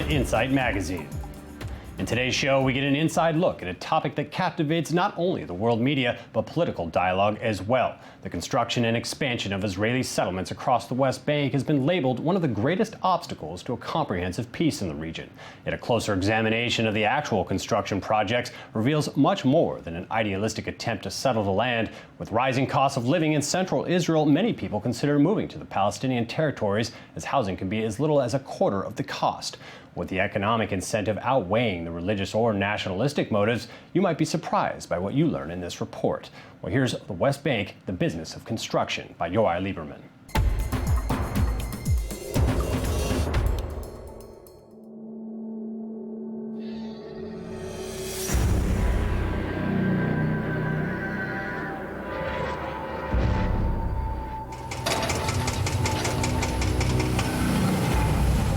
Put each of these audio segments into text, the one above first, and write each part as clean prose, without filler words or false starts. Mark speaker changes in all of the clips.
Speaker 1: to Insight Magazine. In today's show, we get an inside look at a topic that captivates not only the world media, but political dialogue as well. The construction and expansion of Israeli settlements across the West Bank has been labeled one of the greatest obstacles to a comprehensive peace in the region. Yet a closer examination of the actual construction projects reveals much more than an idealistic attempt to settle the land. With rising costs of living in central Israel, many people consider moving to the Palestinian territories, as housing can be as little as a quarter of the cost. With the economic incentive outweighing the religious or nationalistic motives, you might be surprised by what you learn in this report. Well, here's The West Bank, the Business of Construction by Yoray Liberman.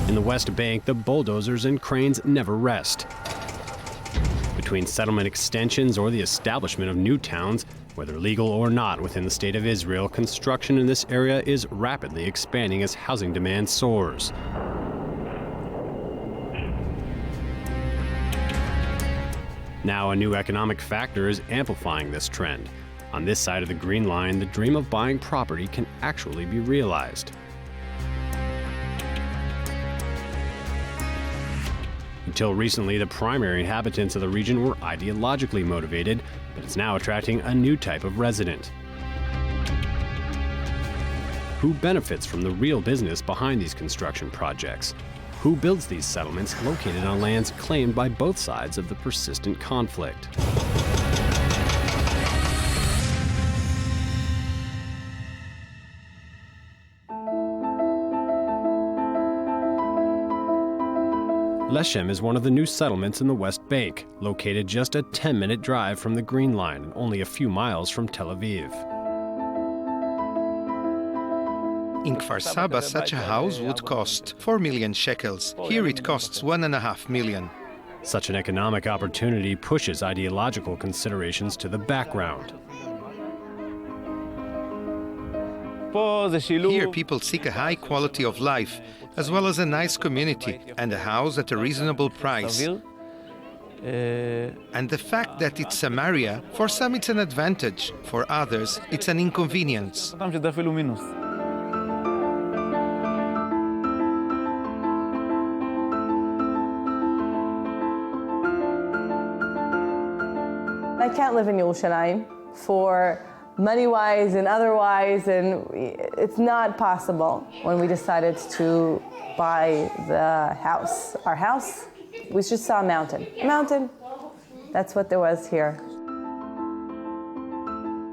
Speaker 1: In the West Bank, the bulldozers and cranes never rest. Between settlement extensions or the establishment of new towns, whether legal or not within the state of Israel, construction in this area is rapidly expanding as housing demand soars. Now, a new economic factor is amplifying this trend. On this side of the Green Line, the dream of buying property can actually be realized. Until recently, the primary inhabitants of the region were ideologically motivated, but it's now attracting a new type of resident. Who benefits from the real business behind these construction projects? Who builds these settlements located on lands claimed by both sides of the persistent conflict? Lesh M is one of the new settlements in the West Bank, located just a 10-minute drive from the Green Line and only a few miles from Tel Aviv.
Speaker 2: In Kfar Saba, such a house would cost 4 million shekels. Here it costs 1.5 million.
Speaker 1: Such an economic opportunity pushes ideological considerations to the background.
Speaker 2: Here people seek a high quality of life, as well as a nice community and a house at a reasonable price. And the fact that it's Samaria, for some it's an advantage, for others it's an inconvenience.
Speaker 3: I can't live in Yerushalayim for money-wise and otherwise, and it's not possible. When we decided to buy the house, our house, we just saw a mountain. A mountain, that's what there was here.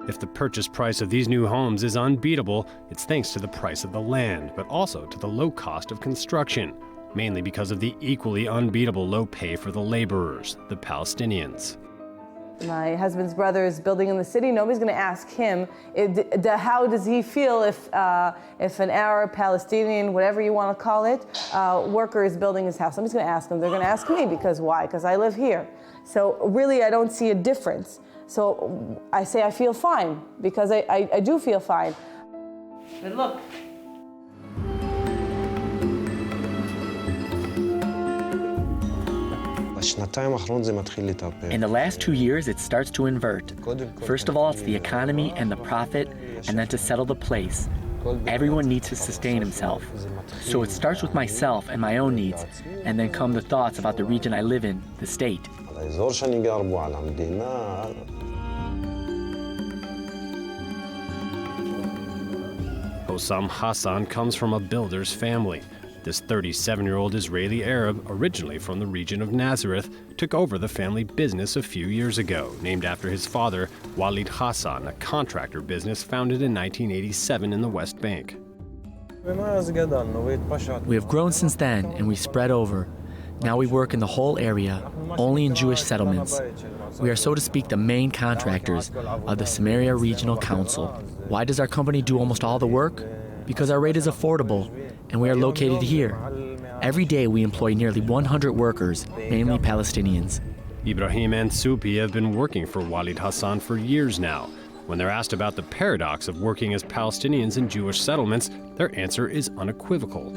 Speaker 1: If the purchase price of these new homes is unbeatable, it's thanks to the price of the land, but also to the low cost of construction, mainly because of the equally unbeatable low pay for the laborers, the Palestinians.
Speaker 3: My husband's brother is building in the city. Nobody's going to ask him, how does he feel if an Arab, Palestinian, whatever you want to call it, worker is building his house? Somebody's going to ask him. They're going to ask me, because why? Because I live here. So really, I don't see a difference. So I say I feel fine, because I do feel fine. But look.
Speaker 4: In the last 2 years, it starts to invert. First of all, it's the economy and the profit, and then to settle the place. Everyone needs to sustain himself. So it starts with myself and my own needs, and then come the thoughts about the region I live in, the state.
Speaker 1: Walid Hassan comes from a builder's family. This 37-year-old Israeli Arab, originally from the region of Nazareth, took over the family business a few years ago, named after his father, Walid Hassan, a contractor business founded in 1987 in the West Bank.
Speaker 4: We have grown since then, and we spread over. Now we work in the whole area, only in Jewish settlements. We are, so to speak, the main contractors of the Samaria Regional Council. Why does our company do almost all the work? Because our rate is affordable, and we are located here. Every day we employ nearly 100 workers, mainly Palestinians.
Speaker 1: Ibrahim and Supi have been working for Walid Hassan for years now. When they're asked about the paradox of working as Palestinians in Jewish settlements, their answer is unequivocal.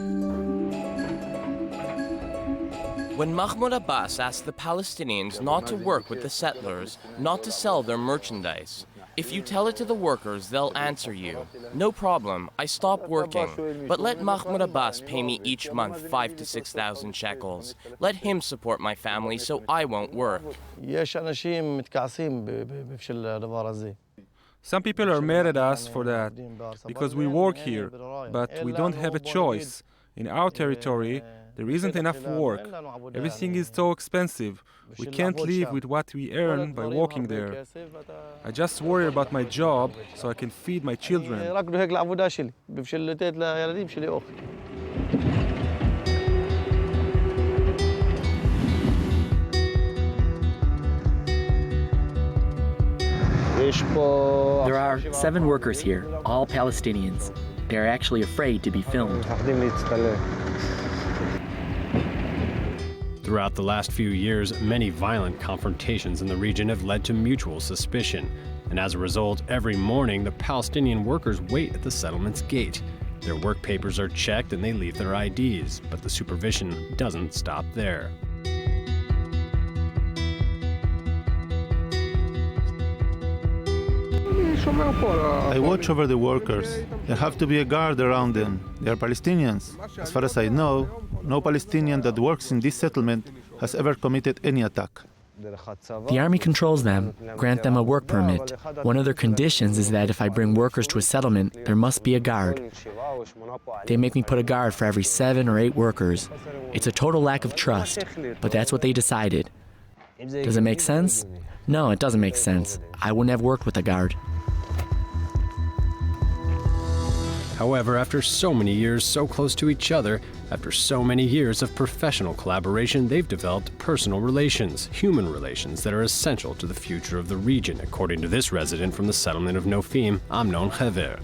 Speaker 5: When Mahmoud Abbas asked the Palestinians not to work with the settlers, not to sell their merchandise, if you tell it to the workers, they'll answer you. No problem, I stopped working, but let Mahmoud Abbas pay me each month 5,000 to 6,000 shekels. Let him support my family so I won't work.
Speaker 6: Some people are mad at us for that, because we work here, but we don't have a choice. In our territory, there isn't enough work. Everything is so expensive. We can't live with what we earn by working there. I just worry about my job so I can feed my children.
Speaker 4: There are 7 workers here, all Palestinians. They are actually afraid to be filmed.
Speaker 1: Throughout the last few years, many violent confrontations in the region have led to mutual suspicion. And as a result, every morning, the Palestinian workers wait at the settlement's gate. Their work papers are checked and they leave their IDs, but the supervision doesn't stop there.
Speaker 7: I watch over the workers. There have to be a guard around them. They are Palestinians. As far as I know, no Palestinian that works in this settlement has ever committed any attack.
Speaker 4: The army controls them, grant them a work permit. One of their conditions is that if I bring workers to a settlement, there must be a guard. They make me put a guard for every 7 or 8 workers. It's a total lack of trust, but that's what they decided. Does it make sense? No, it doesn't make sense. I wouldn't have worked with a guard.
Speaker 1: However, after so many years so close to each other, after so many years of professional collaboration, they've developed personal relations, human relations that are essential to the future of the region, according to this resident from the settlement of Nofim, Amnon Hever.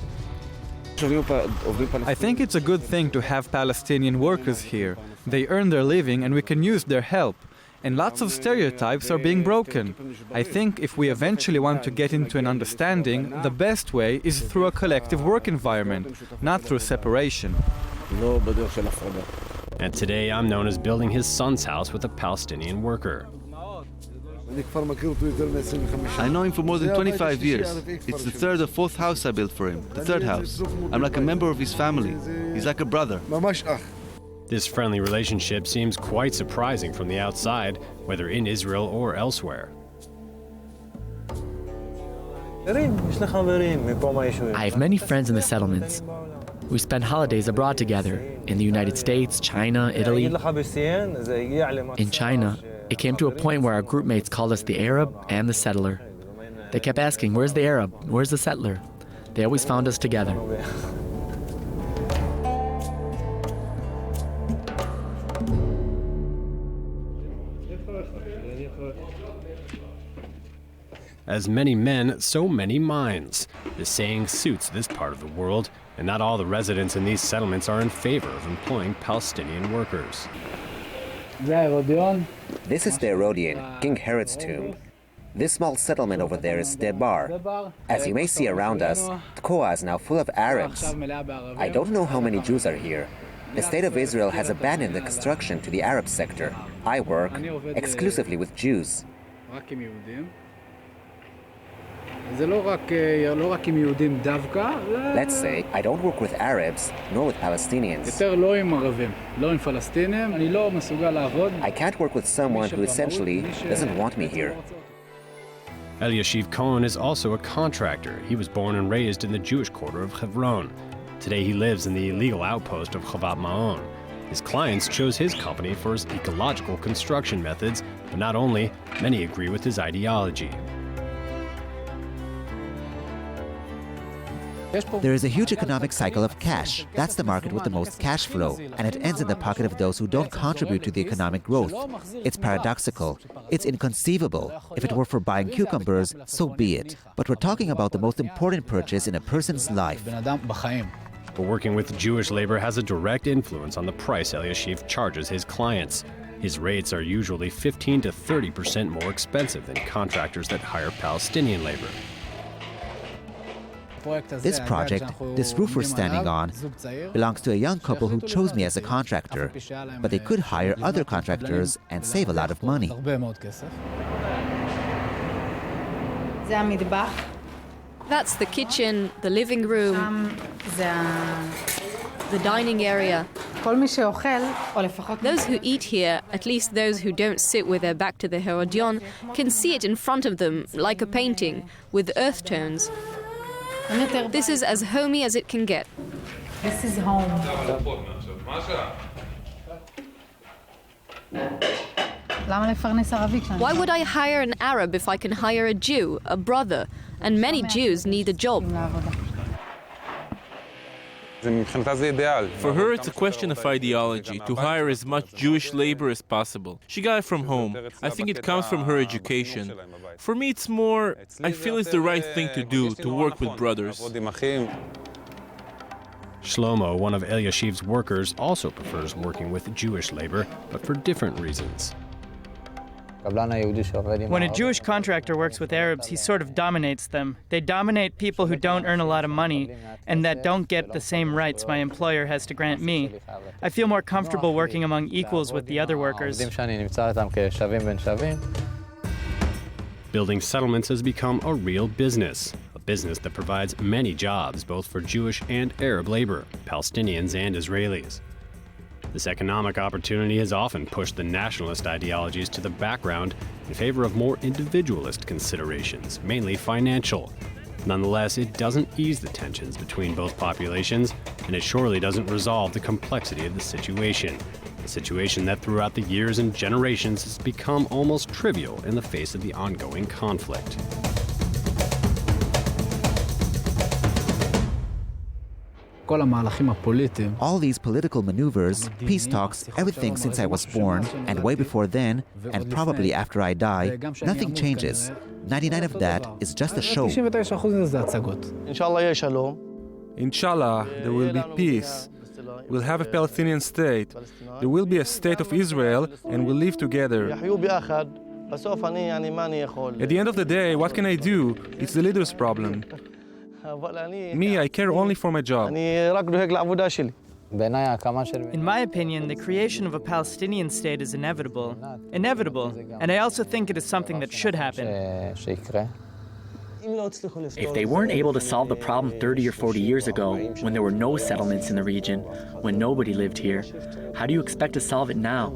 Speaker 8: I think it's a good thing to have Palestinian workers here. They earn their living and we can use their help. And lots of stereotypes are being broken. I think if we eventually want to get into an understanding, the best way is through a collective work environment, not through separation.
Speaker 1: And today, Amnon is building his son's house with a Palestinian worker.
Speaker 9: I know him for more than 25 years. It's the 3rd or 4th house I built for him, the 3rd house. I'm like a member of his family. He's like a brother.
Speaker 1: This friendly relationship seems quite surprising from the outside, whether in Israel or elsewhere.
Speaker 4: I have many friends in the settlements. We spend holidays abroad together, in the United States, China, Italy. In China, it came to a point where our group mates called us the Arab and the settler. They kept asking, where's the Arab? Where's the settler? They always found us together.
Speaker 1: As many men, so many minds. The saying suits this part of the world, and not all the residents in these settlements are in favor of employing Palestinian workers.
Speaker 10: This is the Herodian, King Herod's tomb. This small settlement over there is Debar. As you may see around us, Tkoa is now full of Arabs. I don't know how many Jews are here. The State of Israel has abandoned the construction to the Arab sector. I work exclusively with Jews. Let's say I don't work with Arabs, nor with Palestinians. I can't work with someone who essentially doesn't want me here.
Speaker 1: Eliashiv Cohen is also a contractor. He was born and raised in the Jewish quarter of Hebron. Today he lives in the illegal outpost of Chavat Ma'on. His clients chose his company for his ecological construction methods, but not only, many agree with his ideology.
Speaker 11: There is a huge economic cycle of cash. That's the market with the most cash flow, and it ends in the pocket of those who don't contribute to the economic growth. It's paradoxical. It's inconceivable. If it were for buying cucumbers, so be it. But we're talking about the most important purchase in a person's life.
Speaker 1: But working with Jewish labor has a direct influence on the price Eliashiv charges his clients. His rates are usually 15 to 30% more expensive than contractors that hire Palestinian labor.
Speaker 11: This project, this roof we're standing on, belongs to a young couple who chose me as a contractor, but they could hire other contractors and save a lot of money.
Speaker 12: That's the kitchen, the living room, the dining area. Those who eat here, at least those who don't sit with their back to the Herodion, can see it in front of them, like a painting, with earth tones. This is as homey as it can get.
Speaker 13: This is home.
Speaker 12: Why would I hire an Arab if I can hire a Jew, a brother? And many Jews need a job.
Speaker 14: For her, it's a question of ideology, to hire as much Jewish labor as possible. She got it from home. I think it comes from her education. For me, it's more, I feel it's the right thing to do, to work with brothers.
Speaker 1: Shlomo, one of Elyashiv's workers, also prefers working with Jewish labor, but for different reasons.
Speaker 15: When a Jewish contractor works with Arabs, he sort of dominates them. They dominate people who don't earn a lot of money and that don't get the same rights my employer has to grant me. I feel more comfortable working among equals with the other workers.
Speaker 1: Building settlements has become a real business that provides many jobs, both for Jewish and Arab labor, Palestinians and Israelis. This economic opportunity has often pushed the nationalist ideologies to the background in favor of more individualist considerations, mainly financial. Nonetheless, it doesn't ease the tensions between both populations, and it surely doesn't resolve the complexity of the situation. A situation that throughout the years and generations has become almost trivial in the face of the ongoing conflict.
Speaker 11: All these political maneuvers, peace talks, everything since I was born, and way before then, and probably after I die, nothing changes. 99 of that is just a show.
Speaker 6: Inshallah, there will be peace. We'll have a Palestinian state. There will be a state of Israel, and we'll live together. At the end of the day, what can I do? It's the leader's problem. Me, I care only for my job.
Speaker 15: In my opinion, the creation of a Palestinian state is inevitable. And I also think it is something that should happen.
Speaker 4: If they weren't able to solve the problem 30 or 40 years ago, when there were no settlements in the region, when nobody lived here, how do you expect to solve it now?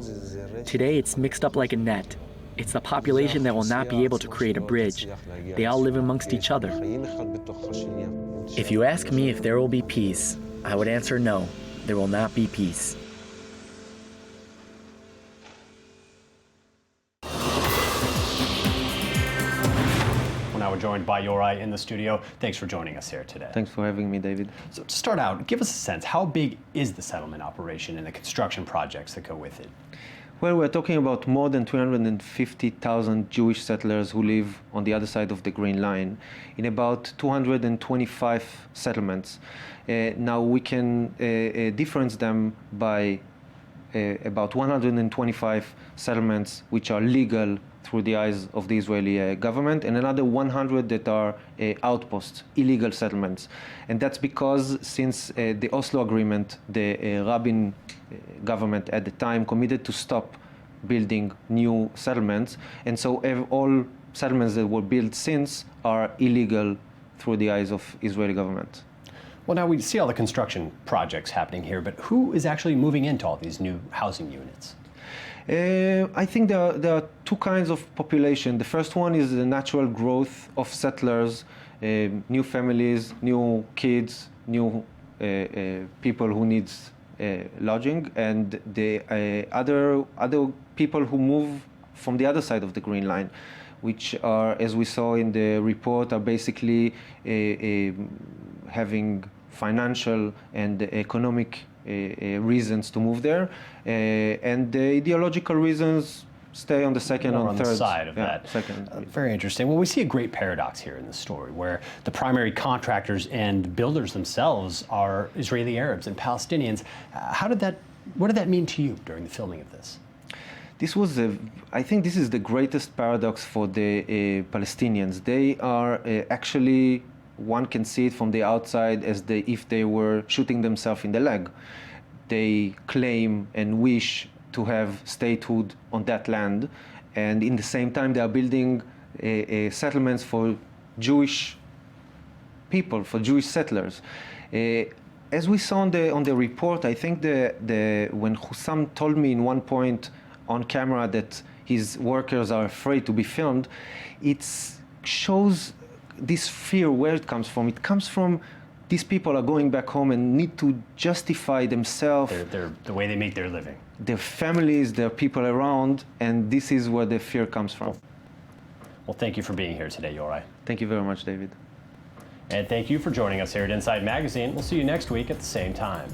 Speaker 4: Today, it's mixed up like a net. It's the population that will not be able to create a bridge. They all live amongst each other. If you ask me if there will be peace, I would answer no, there will not be peace.
Speaker 1: Now we're joined by Yoray in the studio. Thanks for joining us here today.
Speaker 16: Thanks for having me, David.
Speaker 1: So to start out, give us a sense, how big is the settlement operation and the construction projects that go with it?
Speaker 16: Well, we're talking about more than 350,000 Jewish settlers who live on the other side of the Green Line in about 225 settlements. Now we can difference them by about 125 settlements which are legal through the eyes of the Israeli government, and another 100 that are outposts, illegal settlements. And that's because since the Oslo Agreement, the Rabin government at the time committed to stop building new settlements, and so all settlements that were built since are illegal through the eyes of Israeli government.
Speaker 1: Well, now we see all the construction projects happening here, but who is actually moving into all these new housing units?
Speaker 16: I think there are two kinds of population. The first one is the natural growth of settlers, new families, new kids, new people who need lodging, and the other people who move from the other side of the Green Line, which are, as we saw in the report, are basically having financial and economic reasons to move there, and the ideological reasons stay on the second and third
Speaker 1: side of that. Very interesting. Well, we see a great paradox here in this story, where the primary contractors and builders themselves are Israeli Arabs and Palestinians. What did that mean to you during the filming of this?
Speaker 16: I think this is the greatest paradox for the Palestinians. They are actually one can see it from the outside as if they were shooting themselves in the leg. They claim and wish to have statehood on that land, and in the same time they are building settlements for Jewish people, for Jewish settlers. As we saw on the report, I think when Hussam told me in one point on camera that his workers are afraid to be filmed, it shows this fear, where it comes from. It comes from these people are going back home and need to justify themselves.
Speaker 1: The way they make their living.
Speaker 16: Their families, their people around, and this is where the fear comes from.
Speaker 1: Well, thank you for being here today, Yoray.
Speaker 16: Thank you very much, David.
Speaker 1: And thank you for joining us here at Inside Magazine. We'll see you next week at the same time.